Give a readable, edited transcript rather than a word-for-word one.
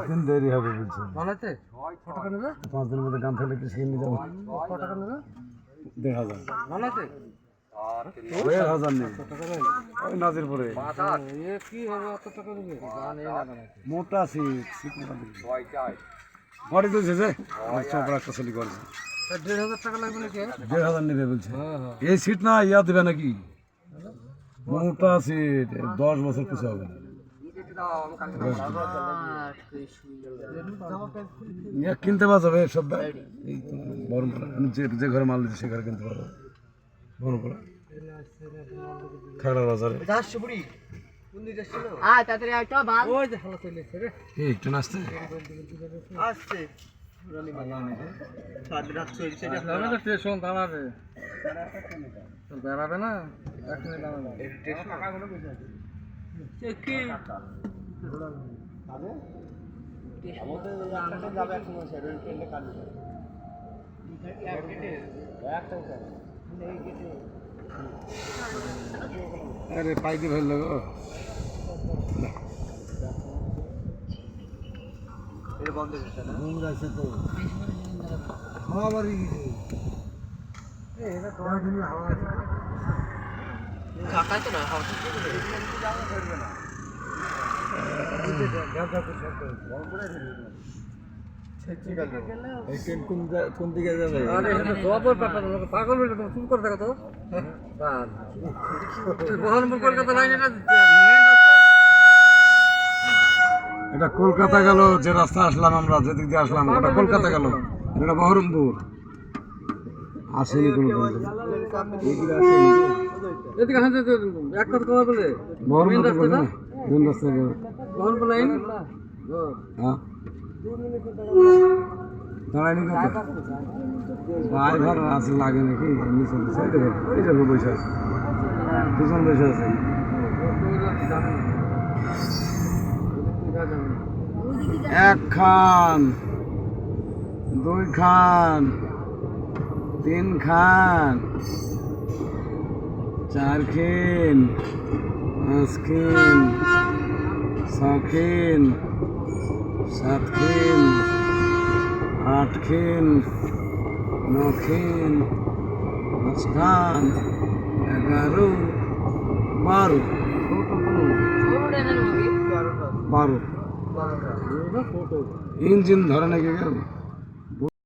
দিন দেরি হবে বলছে। 5 দিনের মধ্যে গান থাকলে কি সেখানে নিয়ে যাবো? 1,500 1,000 নেই নাজিরপুরে মোটা সিট বাড়ি তো যে চপড়া কসলি করছে 1,500 টাকা লাগবে নাকি? 1,500 নেবে বলছে। এই সিট না ইয়া দেবে নাকি মোটা সিট 10 বছর কিছু হবে না। কিনতে পাওয়া যাবে সব বহরমপুরা যে ঘরে মাল দিচ্ছে সে ঘরে কিনতে পারবো বহরমপুরা খেলার বাজারে একটু আসতে স্টেশন দাঁড়াবে বেড়াবে না আরে পাইতে ভালো লাগো কোন দিকে যাবে? পাগল হয়ে চুপ করে থাকো তো বহরমপুর কলকাতা লাইন এটা কলকাতা গেল যে রাস্তা আসলাম আমরা যেদিক দিয়ে আসলাম ওটা কলকাতা গেল এটা বহরমপুর আসেনি কোনো এদিকে এক কথা কথা বলে বহরমপুর বলছে না মেন রাস্তা বহরমপুর লাইন হ্যাঁ দাঁড়ায়নি কত ড্রাইভার আছে লাগে নাকি নিচে সাইডে এই যাবো বসে আছে দুজন বসে আছে এক খান 2 খান 3 খান 4 খেন 5 খেন 6 খেন 7 খেন 8 খেন 9 খেন 10 খান 11 12 12 ইঞ্জিন ধরে নাকি গেল